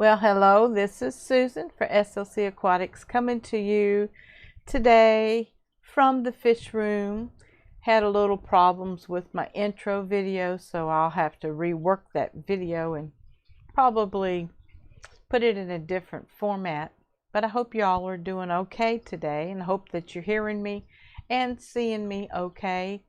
Well, hello, this is Susan for SLC Aquatics coming to you today from the fish room. Had a little problems with my intro video, so I'll have to rework that video and probably put it in a different format. But I hope you all are doing okay today, and hope that you're hearing me and seeing me okay.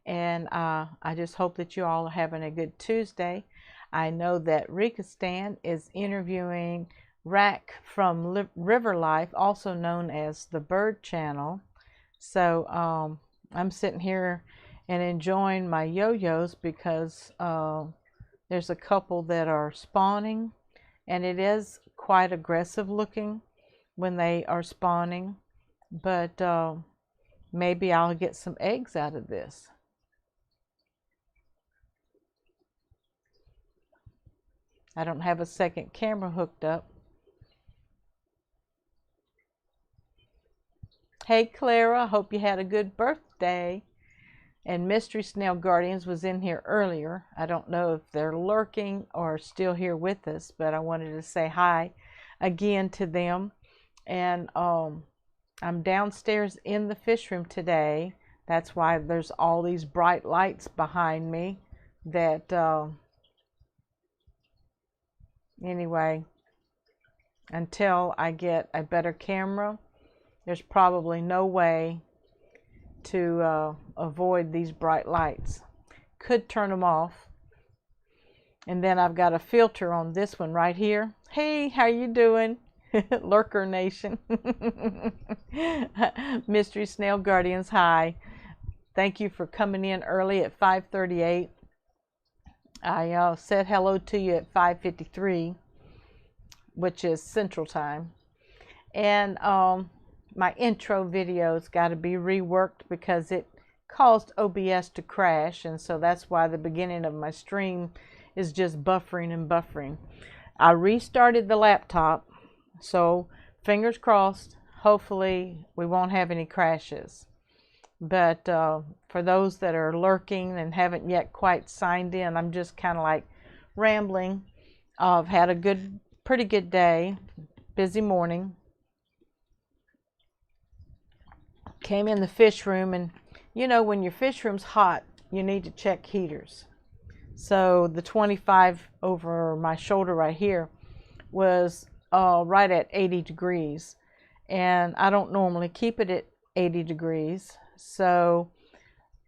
And I just hope that you all are having a good Tuesday. I know that Rikistan is interviewing Rack from River Life, also known as the Bird Channel. So I'm sitting here and enjoying my yo-yos because there's a couple that are spawning, and it is quite aggressive looking when they are spawning, but maybe I'll get some eggs out of this. I don't have a second camera hooked up. Hey Clara, hope you had a good birthday. And Mystery Snail Guardians was in here earlier. I don't know if they're lurking or still here with us, but I wanted to say hi again to them. And I'm downstairs in the fish room today. That's why there's all these bright lights behind me that anyway, until I get a better camera, there's probably no way to avoid these bright lights. Could turn them off. And then I've got a filter on this one right here. Hey, how you doing? Lurker Nation. Mystery Snail Guardians, hi. Thank you for coming in early at 5:38. I said hello to you at 5:53, which is Central Time. And my intro video's got to be reworked because it caused OBS to crash, and so that's why the beginning of my stream is just buffering and buffering. I restarted the laptop, so fingers crossed, hopefully we won't have any crashes. But for those that are lurking and haven't yet quite signed in, I'm just kind of like rambling. I've had a pretty good day, busy morning. Came in the fish room, and you know, when your fish room's hot, you need to check heaters. So the 25 over my shoulder right here was right at 80 degrees, and I don't normally keep it at 80 degrees. So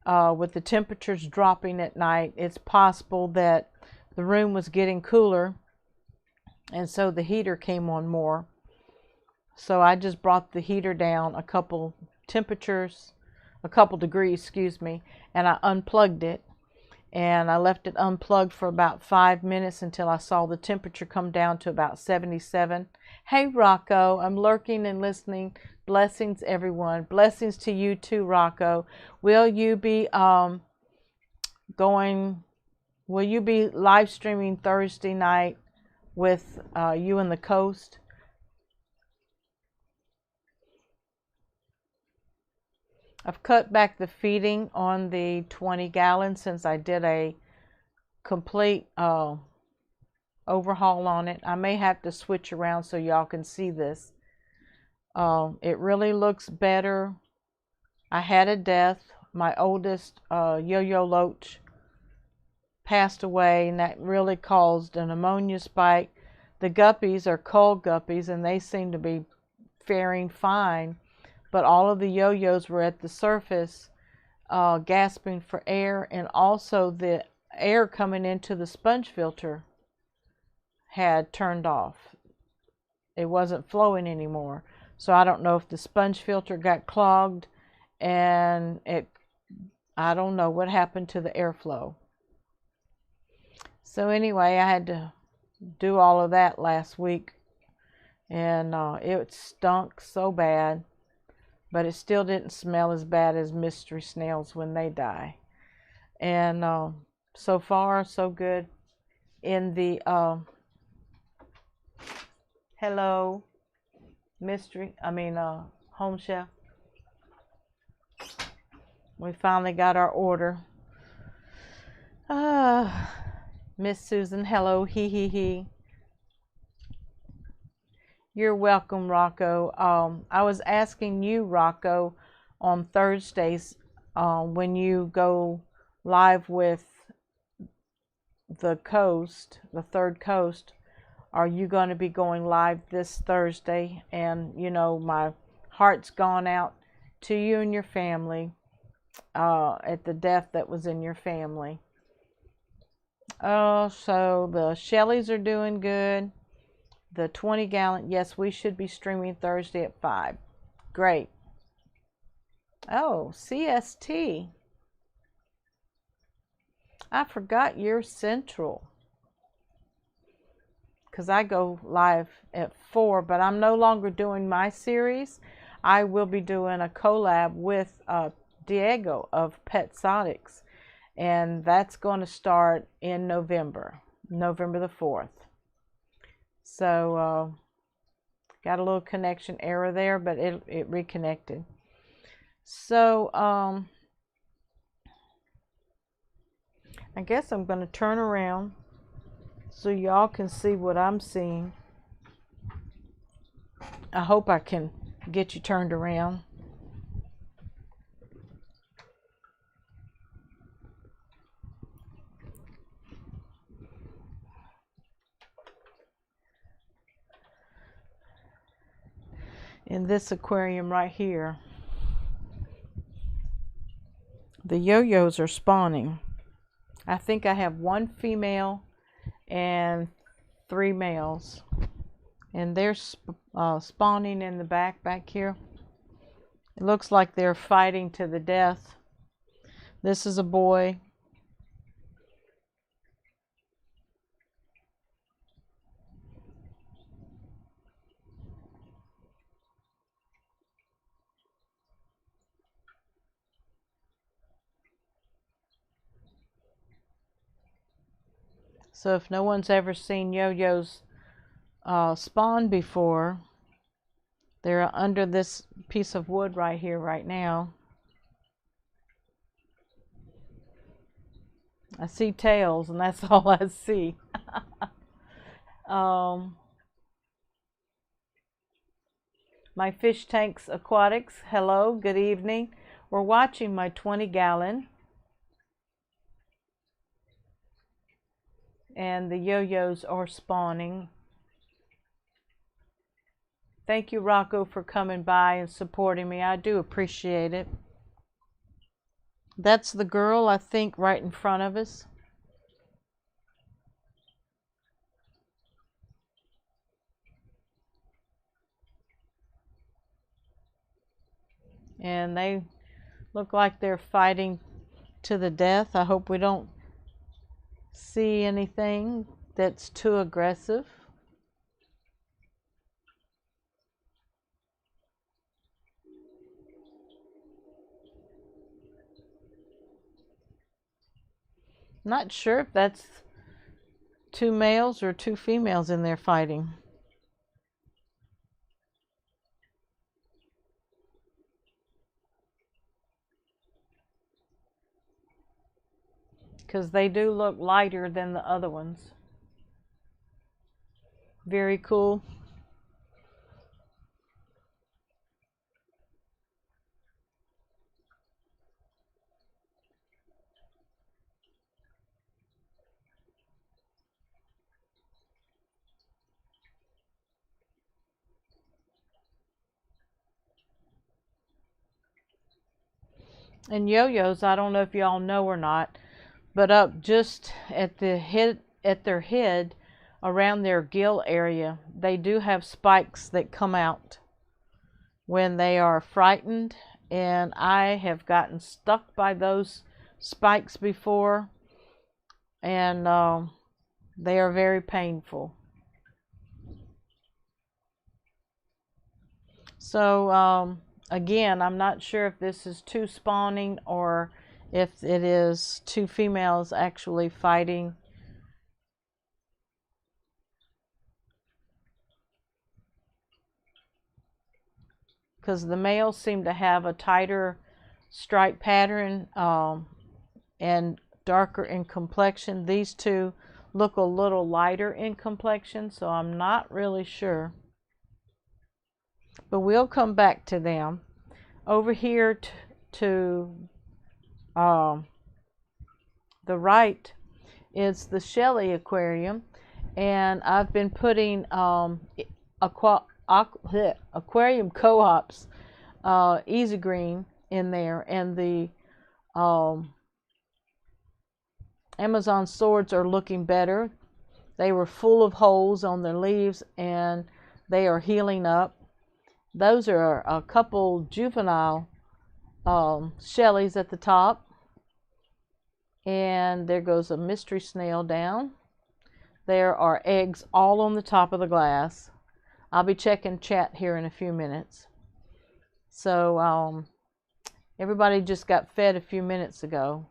with the temperatures dropping at night, it's possible that the room was getting cooler, and so the heater came on more. So I just brought the heater down a couple degrees, excuse me, and I unplugged it, and I left it unplugged for about 5 minutes until I saw the temperature come down to about 77. Hey Rocco, I'm lurking and listening. Blessings everyone. Blessings to you too, Rocco. Will you be live streaming Thursday night with you and the coast? I've cut back the feeding on the 20 gallons since I did a complete overhaul on it. I may have to switch around so y'all can see this. It really looks better. I had a death. My oldest yo-yo loach passed away, and that really caused an ammonia spike. The guppies are cold guppies, and they seem to be faring fine. But all of the yo-yos were at the surface gasping for air, and also the air coming into the sponge filter had turned off. It wasn't flowing anymore. So I don't know if the sponge filter got clogged, and I don't know what happened to the airflow. So anyway, I had to do all of that last week, and it stunk so bad. But it still didn't smell as bad as mystery snails when they die. And so far, so good. In the hello, home chef. We finally got our order. Miss Susan, hello, he. You're welcome, Rocco. I was asking you, Rocco, on Thursdays when you go live with the coast, the third coast, are you going to be going live this Thursday? And you know, my heart's gone out to you and your family at the death that was in your family. Oh, so the Shelleys are doing good. The 20-gallon, yes, we should be streaming Thursday at 5. Great. Oh, CST. I forgot you're Central. Because I go live at 4, but I'm no longer doing my series. I will be doing a collab with Diego of Petsotics. And that's going to start in November the 4th. So, got a little connection error there, but it reconnected. So, I guess I'm going to turn around so y'all can see what I'm seeing. I hope I can get you turned around. In this aquarium right here, the yo-yos are spawning. I think I have 1 female and 3 males, and they're spawning in the back here. It looks like they're fighting to the death. This is a boy. So if no one's ever seen yo-yos spawn before, they're under this piece of wood right here right now. I see tails, and that's all I see. My fish tanks aquatics, hello, good evening. We're watching my 20-gallon. And the yo-yos are spawning. Thank you, Rocco, for coming by and supporting me. I do appreciate it. That's the girl, I think, right in front of us. And they look like they're fighting to the death. I hope we don't see anything that's too aggressive. Not sure if that's 2 males or 2 females in there fighting. Because they do look lighter than the other ones. Very cool. And yo-yos, I don't know if y'all know or not, but up just at the head, at their head, around their gill area, they do have spikes that come out when they are frightened, and I have gotten stuck by those spikes before, and they are very painful. So again, I'm not sure if this is 2 spawning or if it is 2 females actually fighting. Because the males seem to have a tighter stripe pattern and darker in complexion. These 2 look a little lighter in complexion, so I'm not really sure. but we'll come back to them. Over here to the right is the Shelly aquarium, and I've been putting aquarium co-ops Easy Green in there, and the Amazon swords are looking better. They were full of holes on their leaves and they are healing up. Those are a couple juvenile Shelleys at the top. And there goes a mystery snail down. There are eggs all on the top of the glass. I'll be checking chat here in a few minutes. So everybody just got fed a few minutes ago.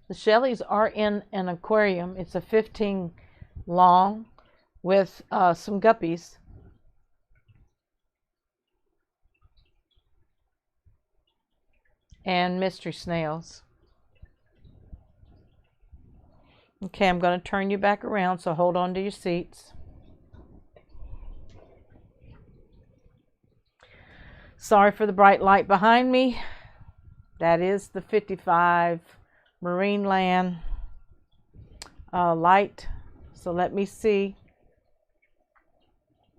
The Shelleys are in an aquarium. It's a 15 long with some guppies. And mystery snails. Okay, I'm going to turn you back around, so hold on to your seats. Sorry for the bright light behind me. That is the 55 Marineland light. So let me see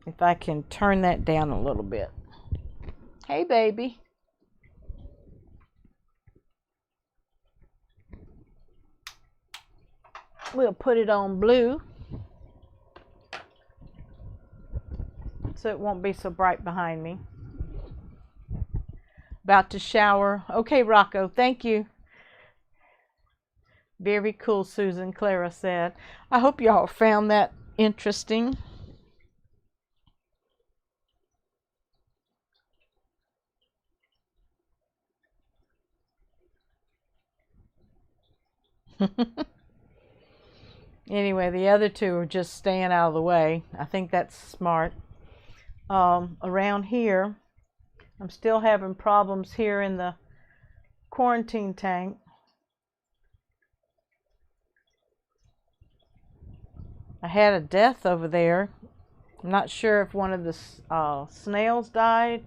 if I can turn that down a little bit. Hey, baby. We'll put it on blue so it won't be so bright behind me. About to shower. Okay, Rocco, thank you. Very cool, Susan, Clara said. I hope y'all found that interesting. Anyway, the other two are just staying out of the way. I think that's smart. Around here, I'm still having problems here in the quarantine tank. I had a death over there. I'm not sure if one of the snails died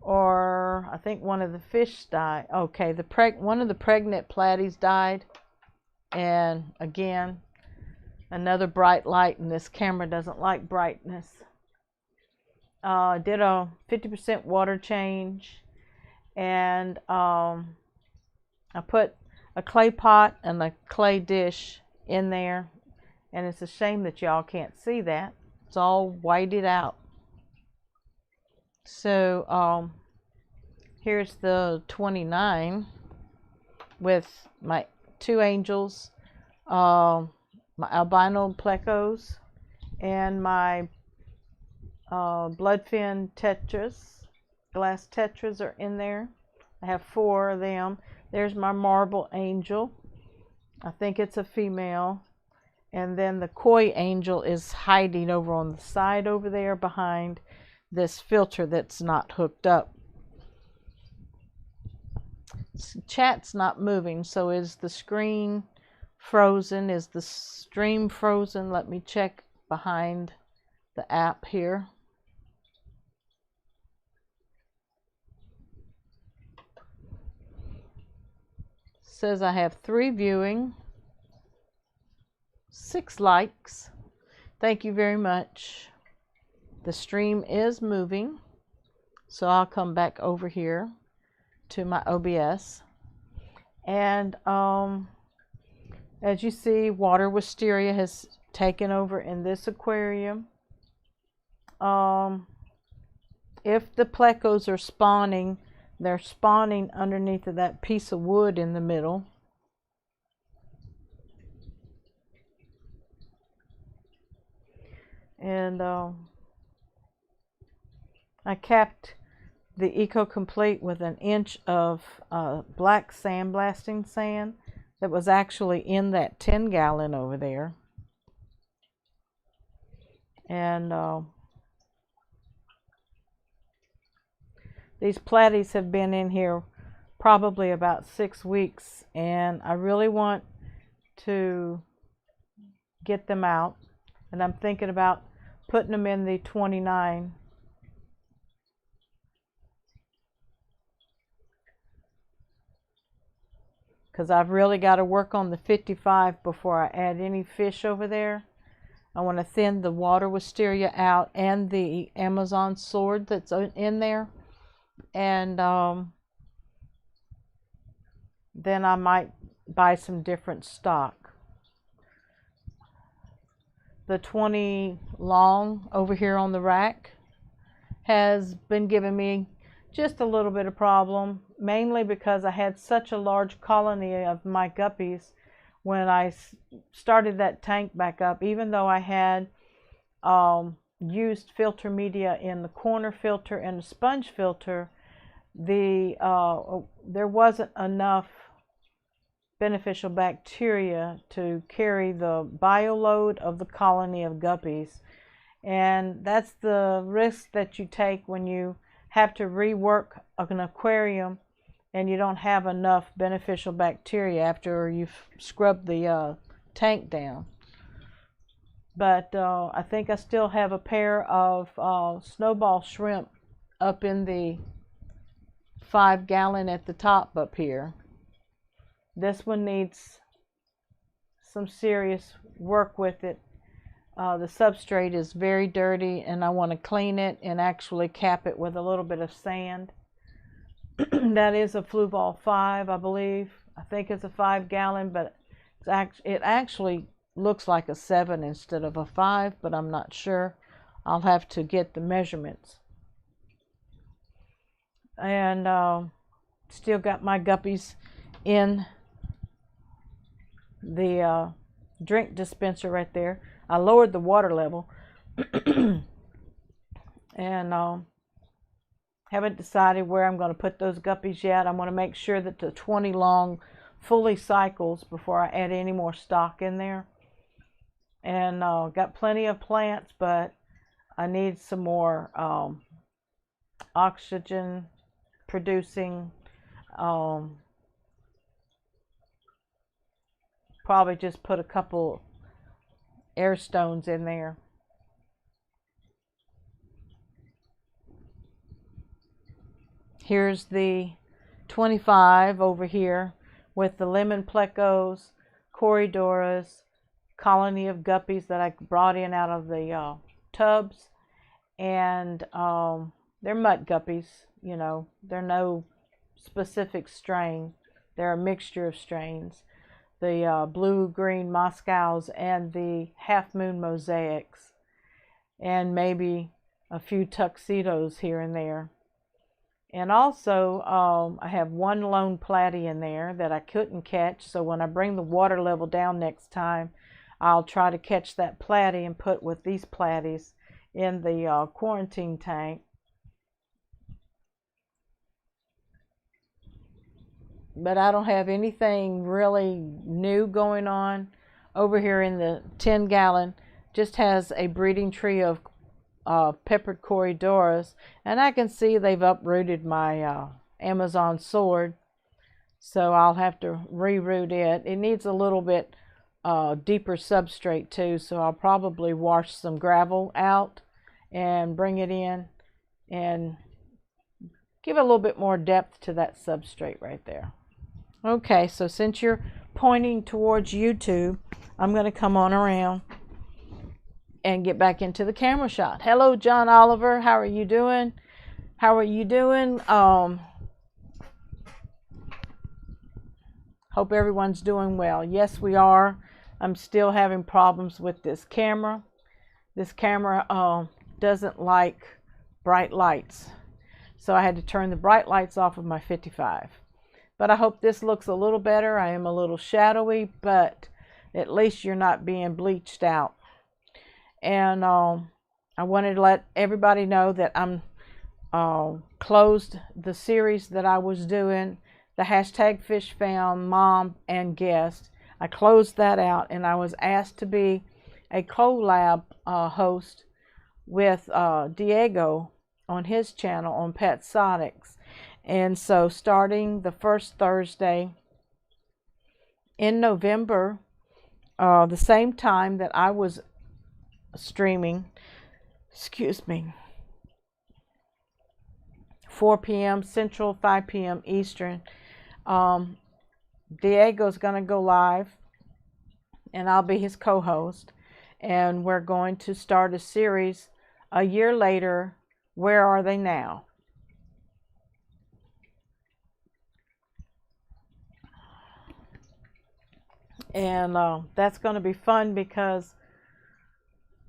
or I think one of the fish died. Okay, one of the pregnant platies died. And again, another bright light, and this camera doesn't like brightness. Did a 50% water change, and I put a clay pot and a clay dish in there, and it's a shame that y'all can't see that. It's all whited out. So here's the 29 with my two angels, my albino plecos, and my bloodfin tetras. Glass tetras are in there. I have 4 of them. There's my marble angel. I think it's a female. And then the koi angel is hiding over on the side over there behind this filter that's not hooked up. Chat's not moving, so is the screen frozen? Is the stream frozen? Let me check behind the app here. Says I have 3 viewing, 6 likes. Thank you very much. The stream is moving, so I'll come back over here to my OBS. And as you see, water wisteria has taken over in this aquarium. If the plecos are spawning, they're spawning underneath of that piece of wood in the middle. And I capped the Eco Complete with an inch of black sandblasting sand that was actually in that 10-gallon over there. And these platies have been in here probably about 6 weeks, and I really want to get them out. And I'm thinking about putting them in the 29. Because I've really got to work on the 55 before I add any fish over there. I want to thin the water wisteria out and the Amazon sword that's in there. And then I might buy some different stock. The 20 long over here on the rack has been giving me just a little bit of problem, mainly because I had such a large colony of my guppies when I started that tank back up. Even though I had used filter media in the corner filter and the sponge filter, there wasn't enough beneficial bacteria to carry the bioload of the colony of guppies. And that's the risk that you take when you have to rework an aquarium and you don't have enough beneficial bacteria after you've scrubbed the tank down. But I think I still have a pair of snowball shrimp up in the 5-gallon at the top up here. This one needs some serious work with it. The substrate is very dirty and I want to clean it and actually cap it with a little bit of sand. That is a Fluval 5, I believe. I think it's a 5-gallon, but it actually looks like a 7 instead of a 5, but I'm not sure. I'll have to get the measurements. And still got my guppies in the drink dispenser right there. I lowered the water level and haven't decided where I'm going to put those guppies yet. I want to make sure that the 20 long fully cycles before I add any more stock in there. And got plenty of plants, but I need some more oxygen producing, probably just put a couple air stones in there. Here's the 25 over here with the lemon plecos, corydoras, colony of guppies that I brought in out of the tubs. And they're mutt guppies, you know, they're no specific strain. They're a mixture of strains. The blue-green Moscows and the half-moon mosaics, and maybe a few tuxedos here and there. And also I have one lone platy in there that I couldn't catch, so when I bring the water level down next time, I'll try to catch that platy and put with these platies in the quarantine tank. But I don't have anything really new going on. Over here in the 10-gallon just has a breeding tree of peppered corydoras, and I can see they've uprooted my Amazon sword, so I'll have to reroot it. It needs a little bit deeper substrate too, so I'll probably wash some gravel out and bring it in and give it a little bit more depth to that substrate right there. Okay, so since you're pointing towards YouTube, I'm going to come on around and get back into the camera shot. Hello, John Oliver. How are you doing? How are you doing? Hope everyone's doing well. Yes, we are. I'm still having problems with this camera. This camera doesn't like bright lights, so I had to turn the bright lights off of my 55. But I hope this looks a little better. I am a little shadowy, but at least you're not being bleached out. And I wanted to let everybody know that I'm closed the series that I was doing, the hashtag Fish Found, Mom and Guest. I closed that out, and I was asked to be a collab host with Diego on his channel on Petsonics. And so starting the first Thursday in November, the same time that I was streaming, excuse me, 4 p.m. Central, 5 p.m. Eastern. Diego's going to go live, and I'll be his co-host. And we're going to start a series, A Year Later, Where Are They Now? And that's going to be fun because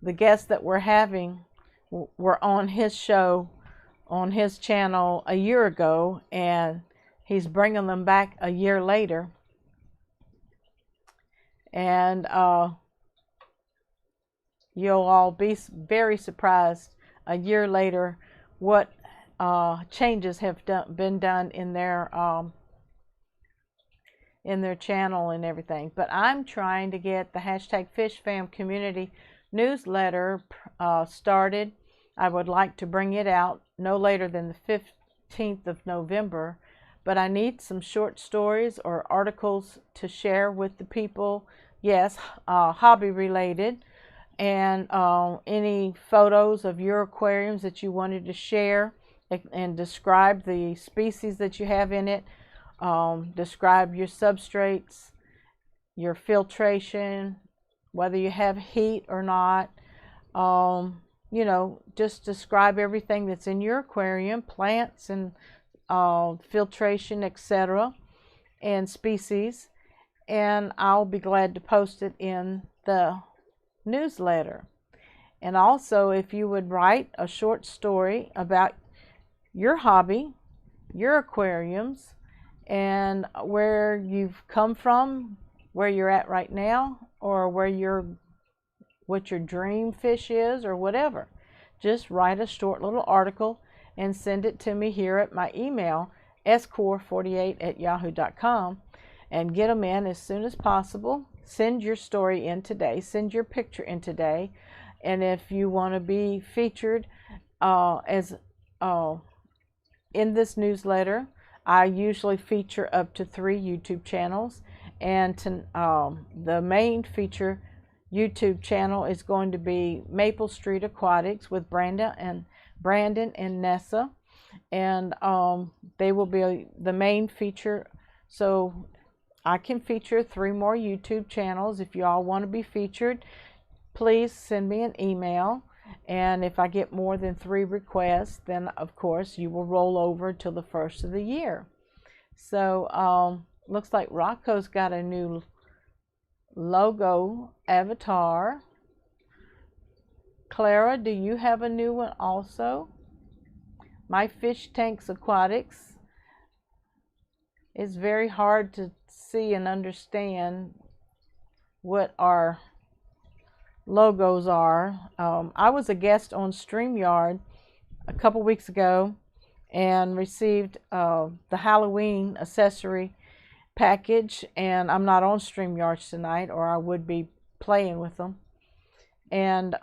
the guests that we're having were on his show, on his channel a year ago, and he's bringing them back a year later. And you'll all be very surprised a year later what changes have been done in their channel and everything. But I'm trying to get the #FishFam community newsletter started. I would like to bring it out no later than the 15th of November, but I need some short stories or articles to share with the people. Yes, hobby related, and any photos of your aquariums that you wanted to share, and describe the species that you have in it, describe your substrates, your filtration, whether you have heat or not, you know, just describe everything that's in your aquarium, plants and filtration, etc., and species, and I'll be glad to post it in the newsletter. And also, if you would write a short story about your hobby, your aquariums, and where you've come from, where you're at right now, or what your dream fish is, or whatever, just write a short little article and send it to me here at my email, score48@yahoo.com, and get them in as soon as possible. Send your story in today, send your picture in today, and if you want to be featured in this newsletter, I usually feature up to 3 YouTube channels, and the main feature YouTube channel is going to be Maple Street Aquatics with Brandon and Nessa, and they will be the main feature. So I can feature 3 more YouTube channels. If you all want to be featured, please send me an email, and if I get more than 3 requests, then of course you will roll over till the first of the year. So looks like Rocco's got a new logo avatar. Clara, do you have a new one also? My Fish Tanks Aquatics. It's very hard to see and understand what our logos are. I was a guest on StreamYard a couple weeks ago and received the Halloween accessory package, and I'm not on StreamYard tonight, or I would be playing with them. And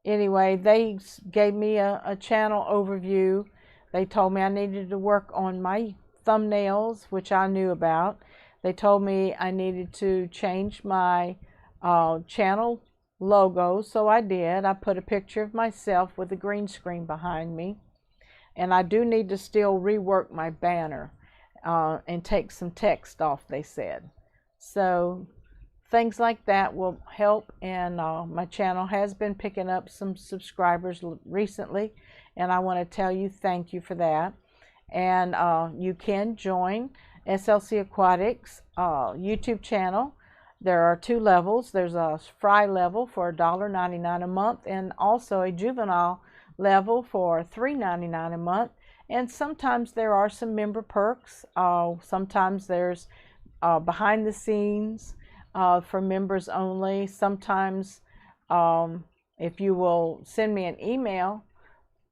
anyway, they gave me a channel overview. They told me I needed to work on my thumbnails, which I knew about. They told me I needed to change my channel logo, so I did. I put a picture of myself with a green screen behind me. And I do need to still rework my banner and take some text off, they said. So things like that will help, and my channel has been picking up some subscribers recently, and I want to tell you thank you for that. And you can join SLC Aquatics YouTube channel. There are 2 levels. There's a fry level for $1.99 a month, and also a juvenile level for $3.99 a month. And sometimes there are some member perks. Sometimes there's behind the scenes for members only. Sometimes if you will send me an email,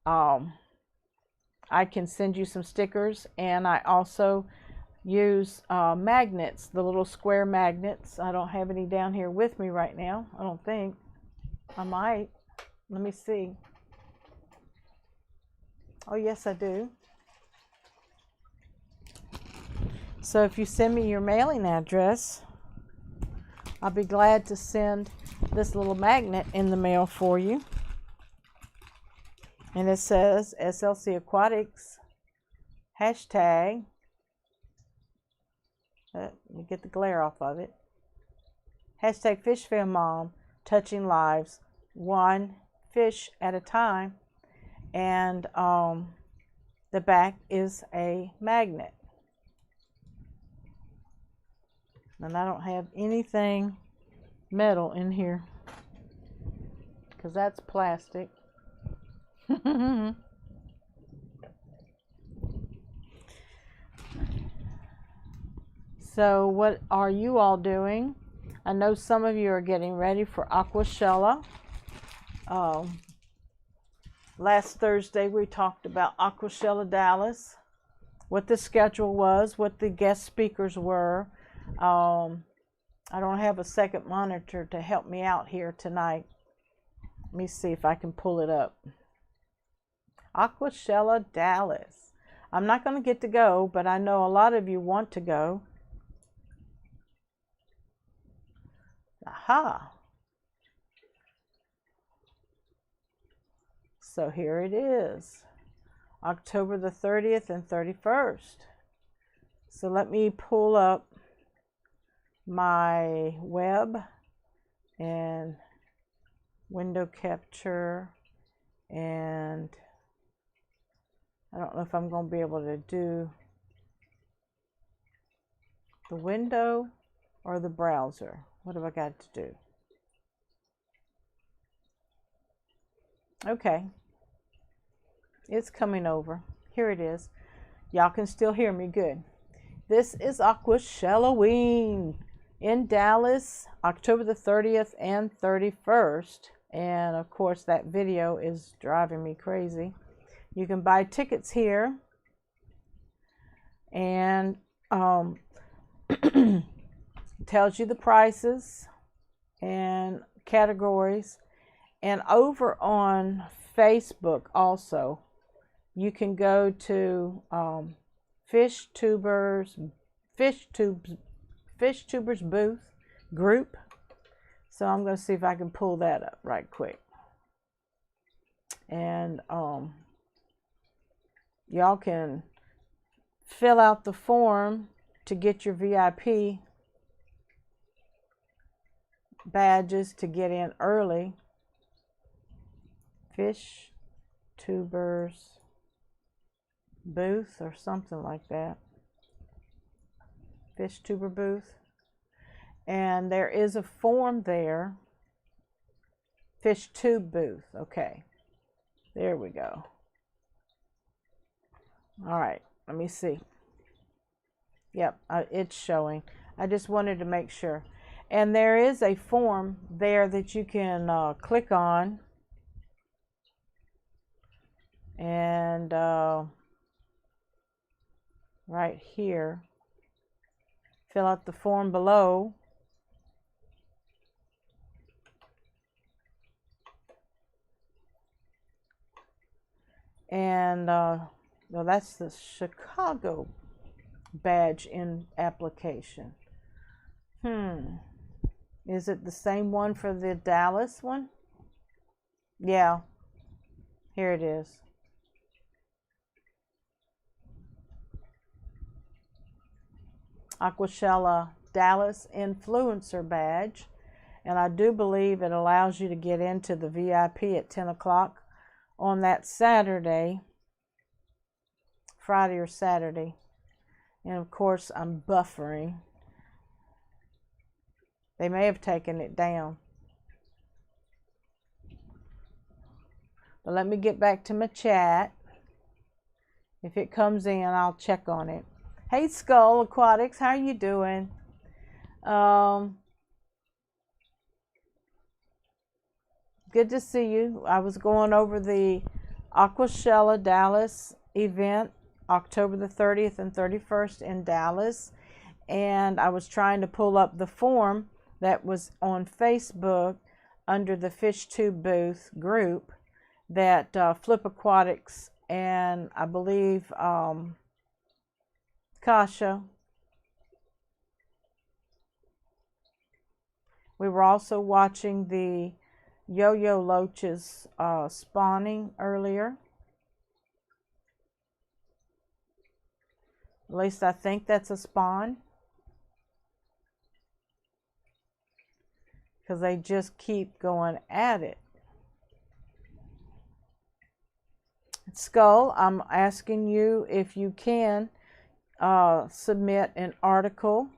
I can send you some stickers. And I also use magnets, the little square magnets. I don't have any down here with me right now, I don't think. I might. Let me see. Oh, yes, I do. So if you send me your mailing address, I'll be glad to send this little magnet in the mail for you. And it says SLC Aquatics hashtag. Let me get the glare off of it. Hashtag Fish Fan Mom, touching lives, one fish at a time. And the back is a magnet. And I don't have anything metal in here because that's plastic. So what are you all doing? I know some of you are getting ready for Aquashella. Last Thursday we talked about Aquashella Dallas, what the schedule was, what the guest speakers were. I don't have a second monitor to help me out here tonight. Let me see if I can pull it up. Aquashella Dallas. I'm not going to get to go, but I know a lot of you want to go. Aha. So here it is. October the 30th and 31st. So let me pull up my web and window capture, and I don't know if I'm going to be able to do the window or the browser. What have I got to do? Okay, it's coming over. Here it is. Y'all can still hear me good. This is Aquashelloween in Dallas, October the 30th and 31st. And of course that video is driving me crazy. You can buy tickets here, and tells you the prices and categories. And over on Facebook also, you can go to Fish Tubers booth group. So I'm going to see if I can pull that up right quick. And y'all can fill out the form to get your VIP badges to get in early. Fish Tubers booth or something like that. Fish tuber booth. And there is a form there. Fish tube booth. Okay. There we go. All right. Let me see. Yep, it's showing. I just wanted to make sure. And there is a form there that you can click on. And right here, fill out the form below. And well, that's the Chicago badge in application. Is it the same one for the Dallas one? Yeah, here it is. Aquashella Dallas Influencer badge. And I do believe it allows you to get into the VIP at 10 o'clock on that Saturday, Friday or Saturday. And of course I'm buffering. They may have taken it down. But let me get back to my chat. If it comes in, I'll check on it. Hey Skull Aquatics, how are you doing? Good to see you. I was going over the Aquashella Dallas event, October the 30th and 31st in Dallas. And I was trying to pull up the form that was on Facebook under the Fish Tube booth group that Flip Aquatics and I believe Kasha We were also watching the yo-yo loaches spawning earlier. At least I think that's a spawn, because they just keep going at it. Skull, I'm asking you if you can submit an article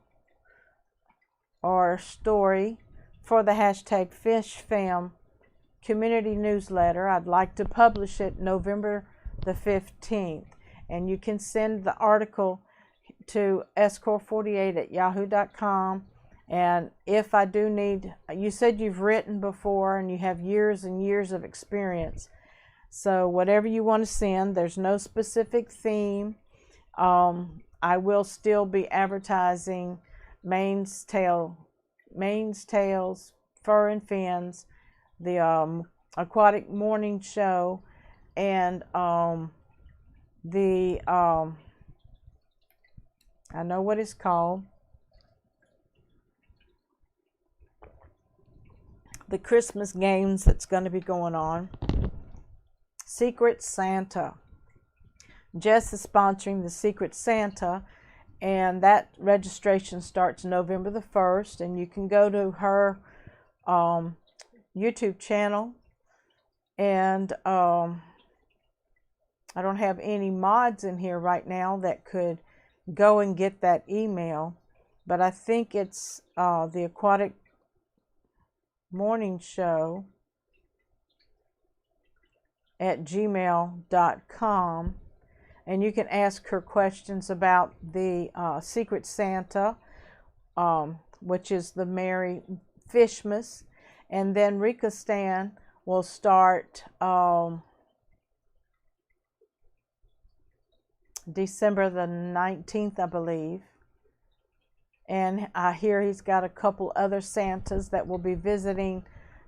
or story for the hashtag FishFam community newsletter. I'd like to publish it November the 15th. And you can send the article to score48@yahoo.com. And if I do need, you said you've written before and you have years and years of experience. So whatever you want to send, there's no specific theme. I will still be advertising Maine's Tails, Fur and Fins, the Aquatic Morning Show, and I know what it's called, the Christmas games that's going to be going on. Secret Santa. Jess is sponsoring the Secret Santa, and that registration starts November the 1st, and you can go to her YouTube channel, and I don't have any mods in here right now that could go and get that email, but I think it's the Aquatic Morning Show at gmail.com, and you can ask her questions about the Secret Santa, which is the Merry Fishmas, and then Rika Stan will start December the 19th, I believe. And I hear he's got a couple other Santas that will be visiting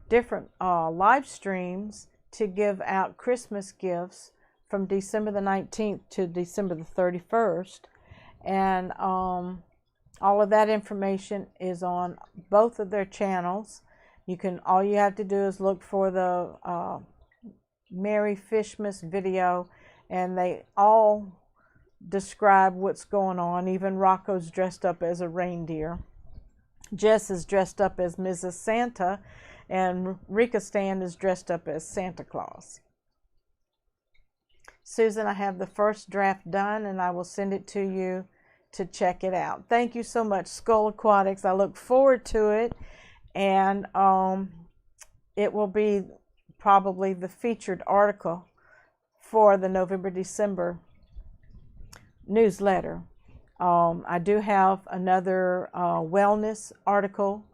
different live streams to give out Christmas gifts from December the 19th to December the 31st. And all of that information is on both of their channels. All you have to do is look for the Merry Fishmas video, and they all describe what's going on. Even Rocco's dressed up as a reindeer. Jess is dressed up as Mrs. Santa, and Rika Stan is dressed up as Santa Claus. Susan, I have the first draft done, and I will send it to you to check it out. Thank you so much, Skull Aquatics. I look forward to it, and it will be probably the featured article for the November-December newsletter. I do have another wellness article,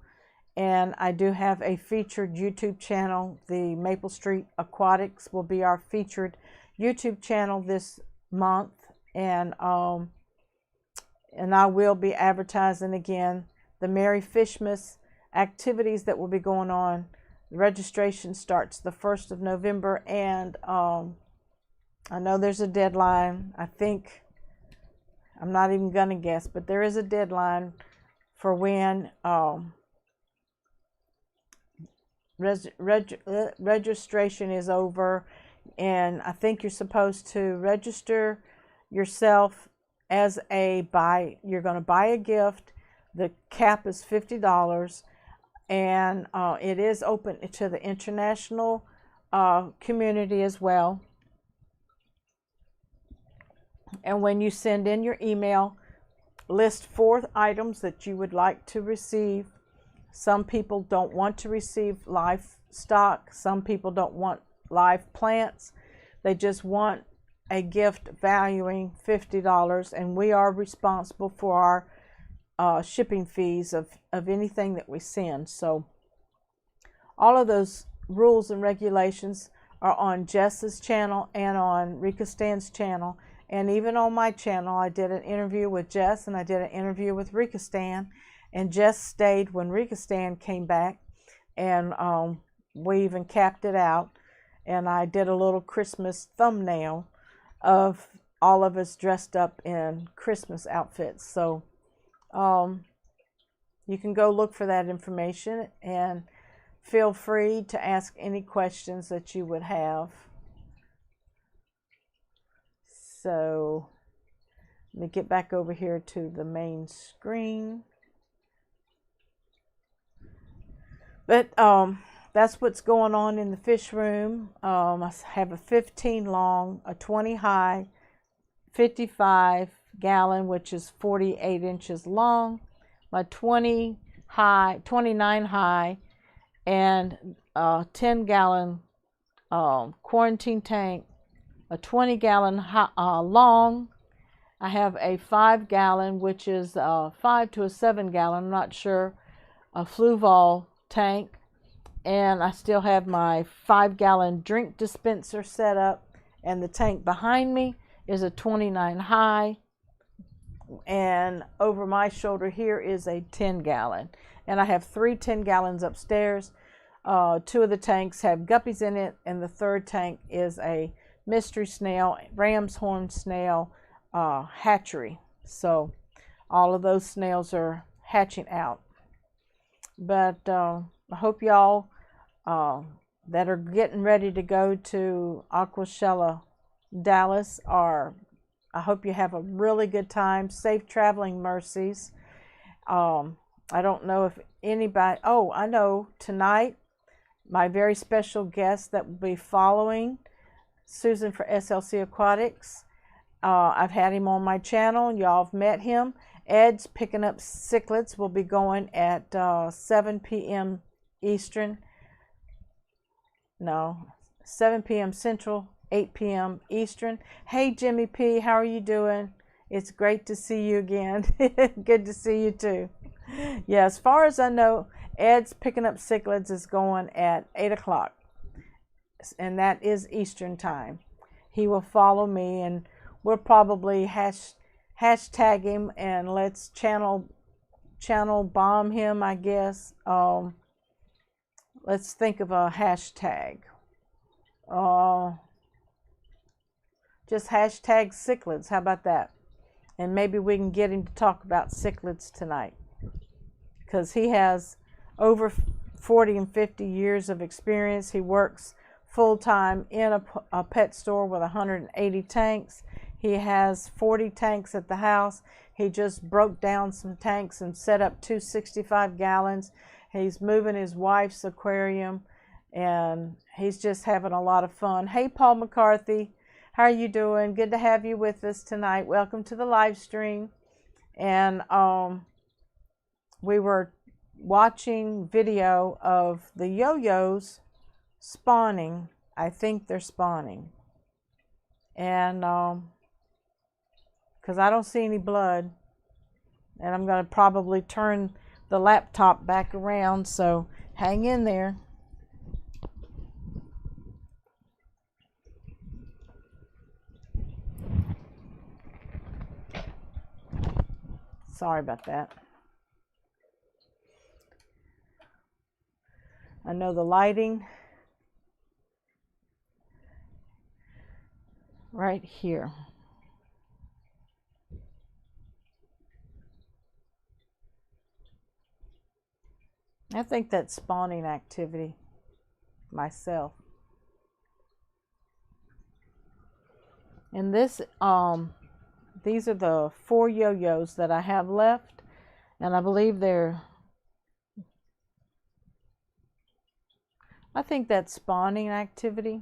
and I do have a featured YouTube channel. The Maple Street Aquatics will be our featured YouTube channel this month, and I will be advertising again the Merry Fishmas activities that will be going on. The registration starts the 1st of November, and I know there's a deadline. I think, I'm not even going to guess, but there is a deadline for when registration is over, and I think you're supposed to register yourself as a you're going to buy a gift. The cap is $50, and it is open to the international community as well. And when you send in your email, list 4 items that you would like to receive. Some people don't want to receive livestock. Some people don't want live plants. They just want a gift valuing $50, and we are responsible for our shipping fees of anything that we send. So all of those rules and regulations are on Jess's channel and on Rika Stan's channel. And even on my channel, I did an interview with Jess, and I did an interview with Rika Stan. And Jess stayed when Rika Stan came back, and we even capped it out. And I did a little Christmas thumbnail of all of us dressed up in Christmas outfits. So you can go look for that information and feel free to ask any questions that you would have. So let me get back over here to the main screen. But that's what's going on in the fish room. I have a 15 long, a 20 high, 55 gallon, which is 48 inches long, my 20 high, 29 high, and a 10 gallon quarantine tank, a 20 gallon long. I have a 5 gallon, which is 5 to a 7 gallon, I'm not sure, a Fluval tank. And I still have my 5 gallon drink dispenser set up, and the tank behind me is a 29 high, and over my shoulder here is a 10 gallon, and I have 3 10 gallons upstairs. 2 of the tanks have guppies in it, and the third tank is a mystery snail, ram's horn snail hatchery. So all of those snails are hatching out. But I hope y'all that are getting ready to go to Aquashella, Dallas, I hope you have a really good time. Safe traveling, Mercies. I don't know if anybody, oh, I know tonight, my very special guest that will be following Susan for SLC Aquatics. I've had him on my channel. Y'all have met him. Ed's Picking Up Cichlids will be going at 7 p.m. Eastern. No, 7 p.m. Central, 8 p.m. Eastern. Hey, Jimmy P., how are you doing? It's great to see you again. Good to see you too. Yeah, as far as I know, Ed's Picking Up Cichlids is going at 8 o'clock, and that is Eastern time. He will follow me, and we'll probably hashtag him, and let's channel bomb him, I guess. Let's think of a hashtag. Just hashtag cichlids. How about that? And maybe we can get him to talk about cichlids tonight, because he has over 40 and 50 years of experience. He works full-time in a pet store with 180 tanks. He has 40 tanks at the house. He just broke down some tanks and set up 265 gallons. He's moving his wife's aquarium, and he's just having a lot of fun. Hey, Paul McCarthy, how are you doing? Good to have you with us tonight. Welcome to the live stream. And we were watching video of the yo-yos spawning. I think they're spawning. And because I don't see any blood, and I'm going to probably turn the laptop back around, so hang in there. Sorry about that. I know the lighting right here. I think that's spawning activity myself. And this these are the 4 yo-yos that I have left, and I believe I think that's spawning activity.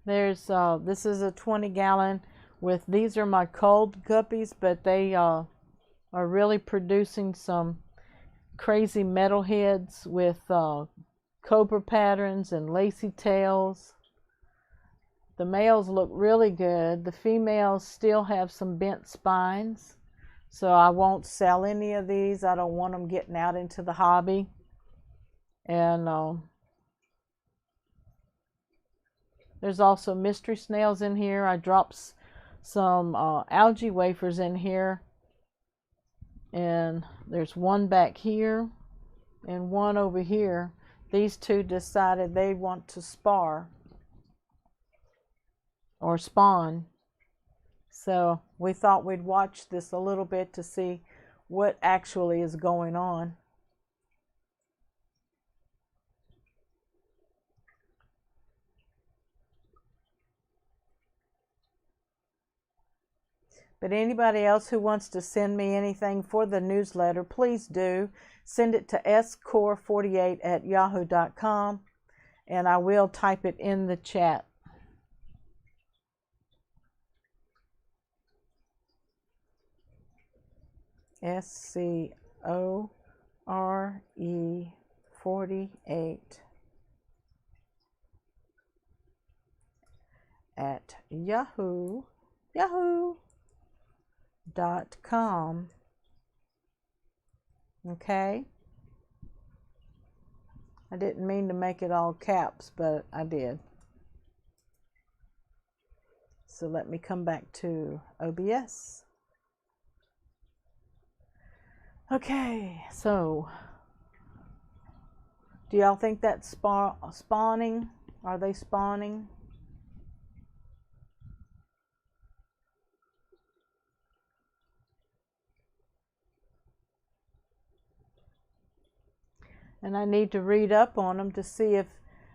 There's this is a 20 gallon with, these are my cold guppies, but they are really producing some crazy metal heads with cobra patterns and lacy tails. The males look really good. The females still have some bent spines, so I won't sell any of these. I don't want them getting out into the hobby. And there's also mystery snails in here. I dropped some algae wafers in here and there's one back here and one over here. These two decided they want to spar or spawn. So we thought we'd watch this a little bit to see what actually is going on. But anybody else who wants to send me anything for the newsletter, please do. Send it to score48@yahoo.com, and I will type it in the chat. SCORE48 at yahoo.com. Okay, I didn't mean to make it all caps, but I did. So let me come back to OBS. Okay, so do y'all think that's spawning? Are they spawning? And I need to read up on them to see if,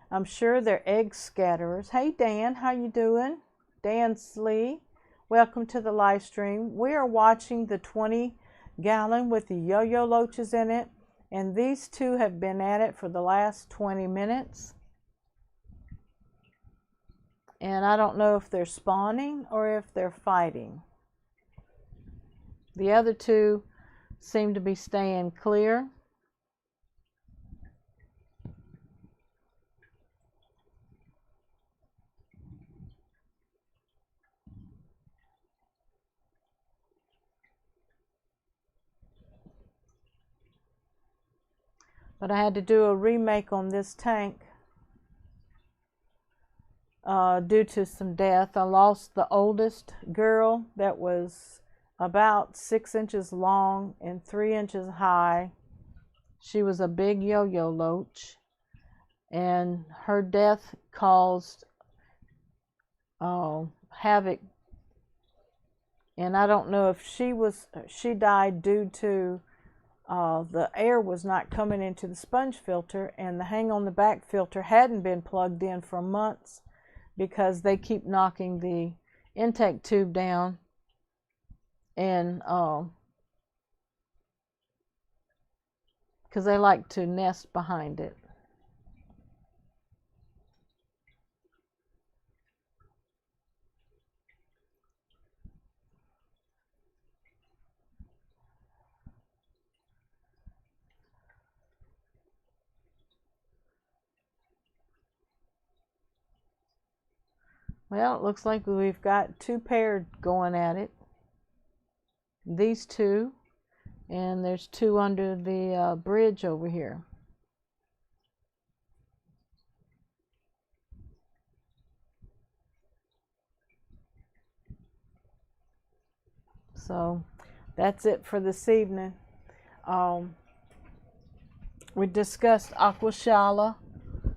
I'm sure they're egg scatterers. Hey Dan, how you doing? Dan Slee, welcome to the live stream. We are watching the 20-gallon with the yo-yo loaches in it, and these two have been at it for the last 20 minutes. And I don't know if they're spawning or if they're fighting. The other two seem to be staying clear. But I had to do a remake on this tank due to some death. I lost the oldest girl that was about 6 inches long and 3 inches high. She was a big yo-yo loach, and her death caused havoc. And I don't know if she died due to the air was not coming into the sponge filter, and the hang on the back filter hadn't been plugged in for months because they keep knocking the intake tube down, and because they like to nest behind it. Well, it looks like we've got two pairs going at it. These two, and there's two under the bridge over here. So that's it for this evening. We discussed Aquashala,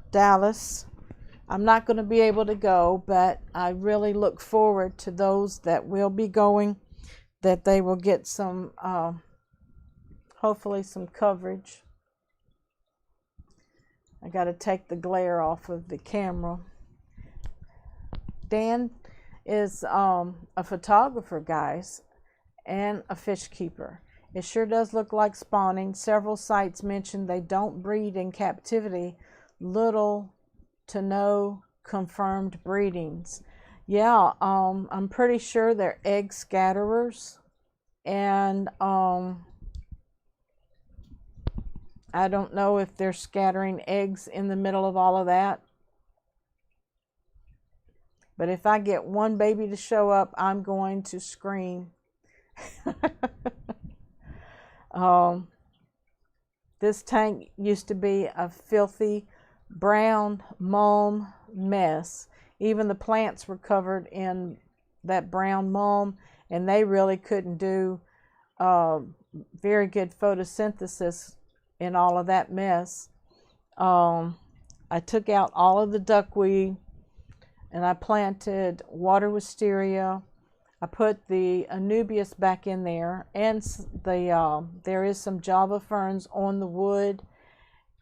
Dallas. I'm not going to be able to go, but I really look forward to those that will be going, that they will get some, hopefully some coverage. I got to take the glare off of the camera. Dan is a photographer, guys, and a fish keeper. It sure does look like spawning. Several sites mentioned they don't breed in captivity. Little to no confirmed breedings. Yeah, I'm pretty sure they're egg scatterers, and I don't know if they're scattering eggs in the middle of all of that. But if I get one baby to show up, I'm going to scream. This tank used to be a filthy brown mulm mess. Even the plants were covered in that brown mulm, and they really couldn't do uh, very good photosynthesis in all of that mess. I took out all of the duckweed and I planted water wisteria. I put the anubias back in there, and there is some java ferns on the wood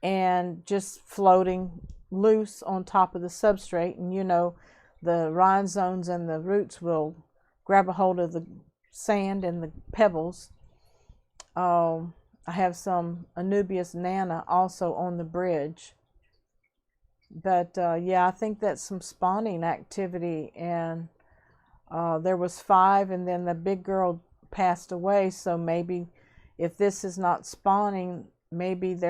and just floating loose on top of the substrate. And you know, the rhizomes and the roots will grab a hold of the sand and the pebbles. I have some anubias nana also on the bridge. But yeah, I think that's some spawning activity, and there was 5, and then the big girl passed away. So maybe if this is not spawning, maybe it's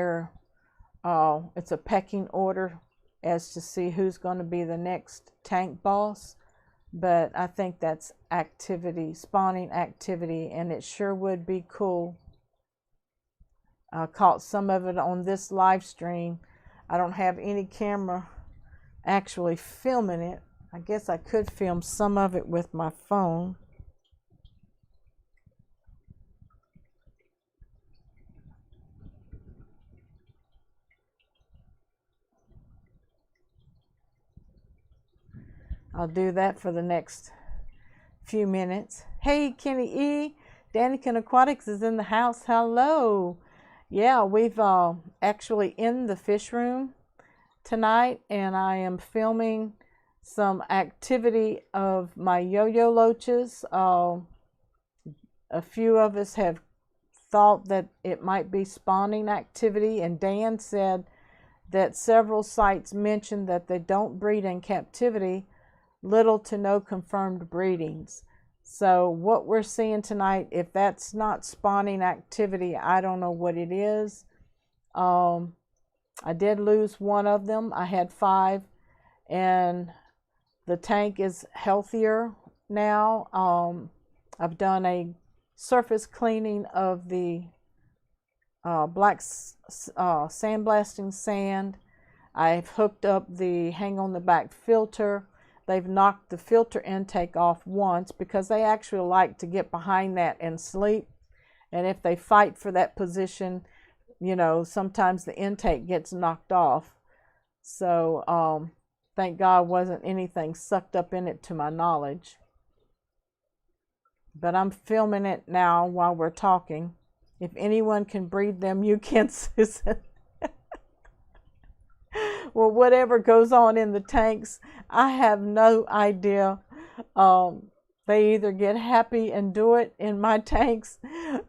a pecking order as to see who's going to be the next tank boss. But I think that's activity, spawning activity, and it sure would be cool. I caught some of it on this live stream. I don't have any camera actually filming it. I guess I could film some of it with my phone. I'll do that for the next few minutes. Hey, Kenny E. Danican Aquatics is in the house. Hello. Yeah, we've actually in the fish room tonight, and I am filming some activity of my yo-yo loaches. A few of us have thought that it might be spawning activity, and Dan said that several sites mentioned that they don't breed in captivity, little to no confirmed breedings. So what we're seeing tonight, if that's not spawning activity, I don't know what it is. I did lose one of them. I had 5, and the tank is healthier now. I've done a surface cleaning of the black sandblasting sand. I've hooked up the hang on the back filter. They've knocked the filter intake off once because they actually like to get behind that and sleep. And if they fight for that position, you know, sometimes the intake gets knocked off. So thank God wasn't anything sucked up in it to my knowledge. But I'm filming it now while we're talking. If anyone can breed them, you can, Susan. Well, whatever goes on in the tanks, I have no idea. They either get happy and do it in my tanks.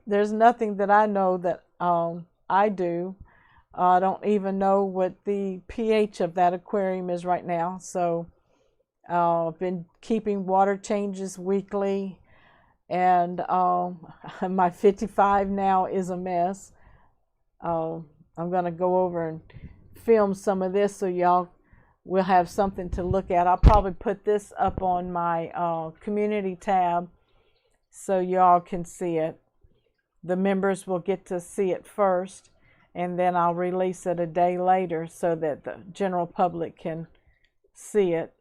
There's nothing that I know that I do. I don't even know what the pH of that aquarium is right now. So I've been keeping water changes weekly, and my 55 now is a mess. I'm going to go over and film some of this so y'all will have something to look at. I'll probably put this up on my community tab so y'all can see it. The members will get to see it first, and then I'll release it a day later so that the general public can see it.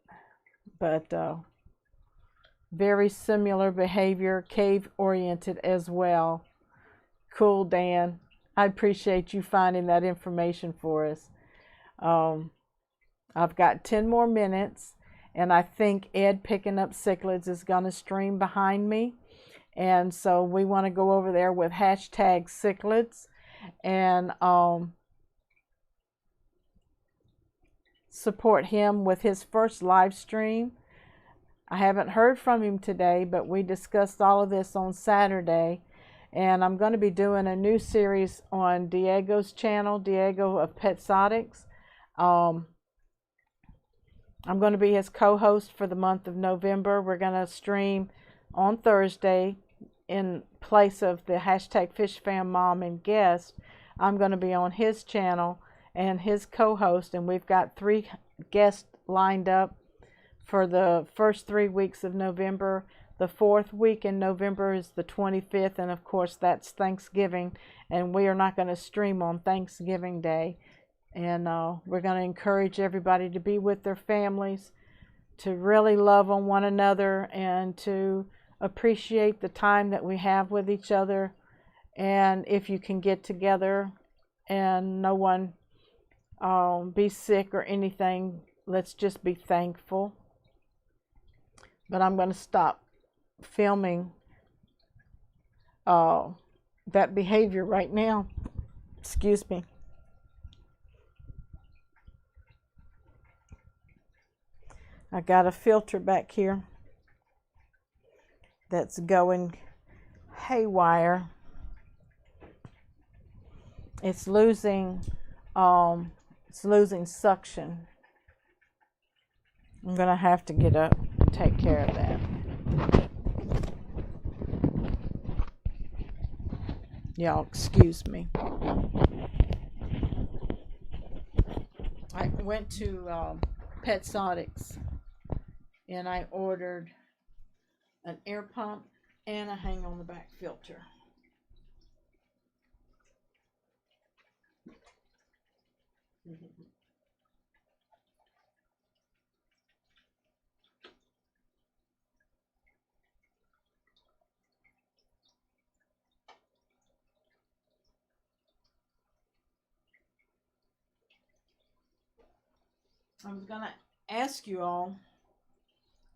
But very similar behavior, cave oriented as well. Cool, Dan. I appreciate you finding that information for us. I've got 10 more minutes, and I think Ed Picking Up Cichlids is going to stream behind me. And so we want to go over there with hashtag cichlids and support him with his first live stream. I haven't heard from him today, but we discussed all of this on Saturday. And I'm going to be doing a new series on Diego's channel, Diego of Petsotics. I'm going to be his co-host for the month of November. We're going to stream on Thursday in place of the hashtag FishFamMom and guest. I'm going to be on his channel and his co-host, and we've got 3 guests lined up for the first 3 weeks of November. The 4th week in November is the 25th, and of course that's Thanksgiving, and we are not going to stream on Thanksgiving Day. And we're going to encourage everybody to be with their families, to really love on one another, and to appreciate the time that we have with each other And if you can get together and no one be sick or anything, let's just be thankful. But I'm going to stop filming that behavior right now. Excuse me. I got a filter back here that's going haywire. It's losing suction. I'm gonna have to get up and take care of that. Y'all excuse me. I went to Petsotics and I ordered an air pump and a hang on the back filter. I was gonna ask you all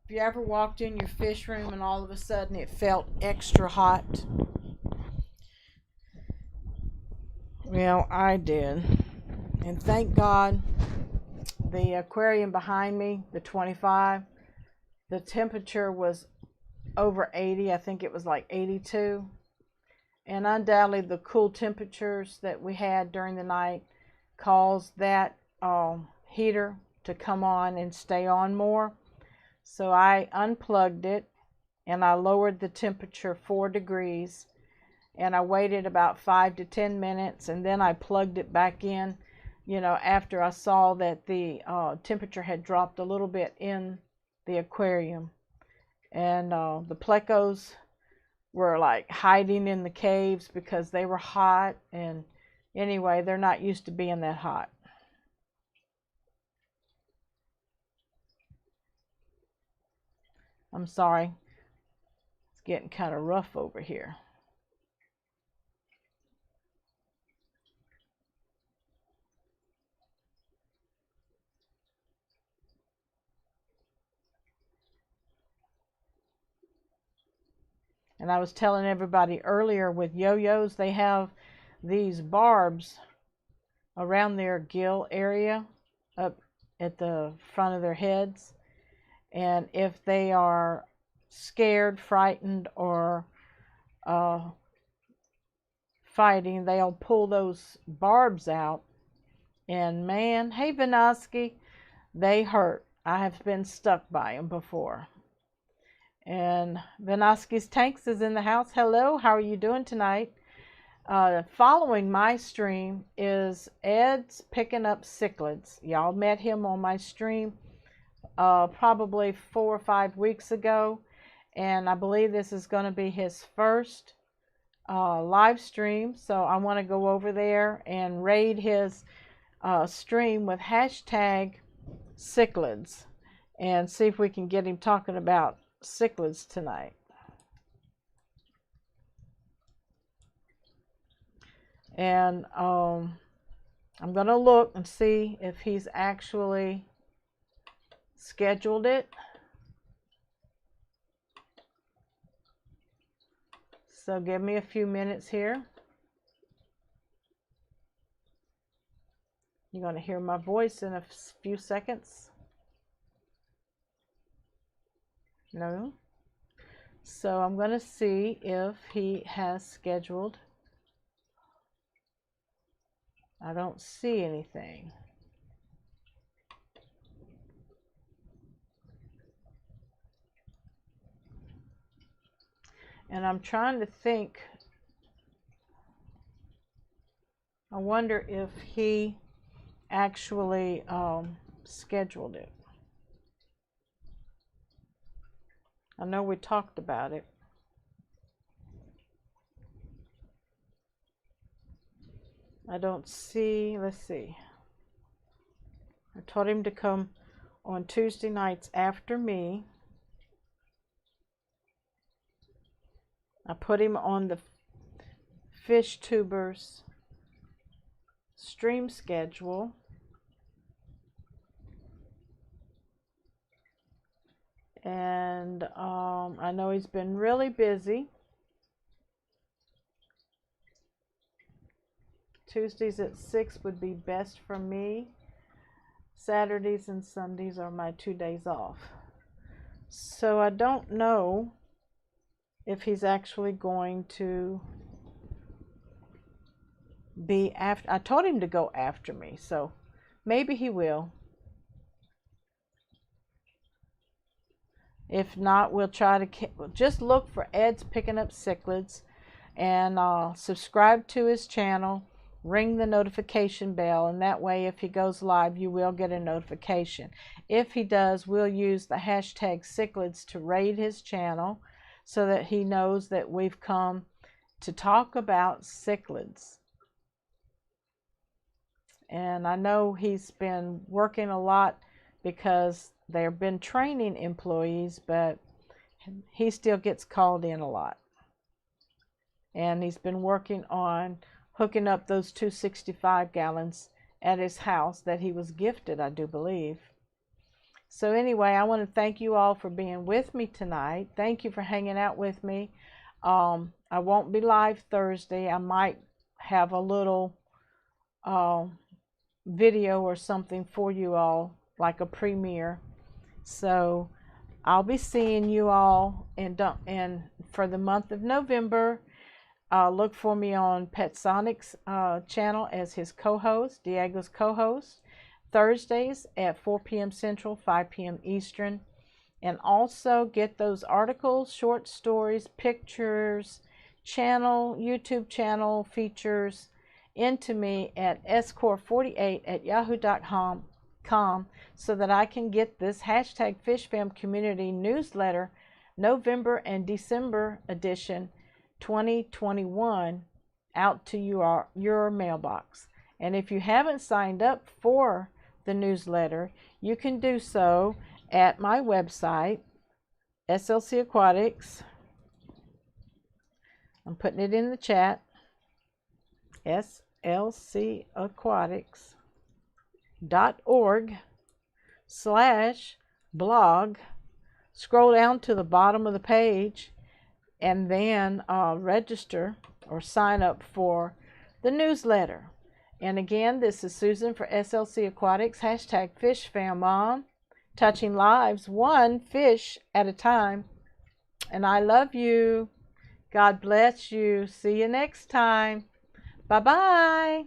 if you ever walked in your fish room and all of a sudden it felt extra hot. Well, I did. And thank God the aquarium behind me, the 25, the temperature was over 80. I think it was like 82. And undoubtedly the cool temperatures that we had during the night caused that heater to come on and stay on more. So I unplugged it and I lowered the temperature 4 degrees, and I waited about 5 to 10 minutes, and then I plugged it back in, you know, after I saw that the temperature had dropped a little bit in the aquarium. And the plecos were like hiding in the caves because they were hot, and anyway, they're not used to being that hot. I'm sorry, it's getting kind of rough over here. And I was telling everybody earlier, with yo-yos, they have these barbs around their gill area up at the front of their heads. And if they are scared, frightened, or fighting, they'll pull those barbs out. And man, hey Vinoski, they hurt. I have been stuck by them before. And Vinoski's Tanks is in the house. Hello, how are you doing tonight? Following my stream is Ed's Picking Up Cichlids. Y'all met him on my stream probably 4 or 5 weeks ago, and I believe this is going to be his first live stream. So I want to go over there and raid his stream with hashtag cichlids and see if we can get him talking about cichlids tonight. And I'm going to look and see if he's actually scheduled it. So give me a few minutes here. You're going to hear my voice in a few seconds. No. So I'm going to see if he has scheduled. I don't see anything. And I'm trying to think. I wonder if he actually scheduled it. I know we talked about it. I don't see, let's see. I told him to come on Tuesday nights after me. I put him on the fish tubers stream schedule. And I know he's been really busy. Tuesdays at 6 would be best for me. Saturdays and Sundays are my 2 days off. So I don't know if he's actually going to be after. I told him to go after me, so maybe he will. If not, we'll try to just look for Ed's Picking Up Cichlids and subscribe to his channel, ring the notification bell, and that way if he goes live you will get a notification. If he does, we'll use the hashtag cichlids to raid his channel so that he knows that we've come to talk about cichlids. And I know he's been working a lot because they've been training employees, but he still gets called in a lot. And he's been working on hooking up those 265 gallons at his house that he was gifted, I do believe. So anyway, I want to thank you all for being with me tonight. Thank you for hanging out with me. I won't be live Thursday. I might have a little video or something for you all, like a premiere. So I'll be seeing you all and for the month of November. Look for me on Pet Sonic's channel as his co-host, Diego's co-host, Thursdays at 4 p.m. Central, 5 p.m. Eastern. And also get those articles, short stories, pictures, YouTube channel features into me at score48@yahoo.com so that I can get this hashtag FishFam community newsletter November and December edition 2021 out to your mailbox. And if you haven't signed up for the newsletter, you can do so at my website, SLC Aquatics. I'm putting it in the chat. slc-aquatics.org/blog. Scroll down to the bottom of the page and then register or sign up for the newsletter. And again, this is Susan for SLC Aquatics, hashtag FishFamMom, touching lives one fish at a time. And I love you. God bless you. See you next time. Bye-bye.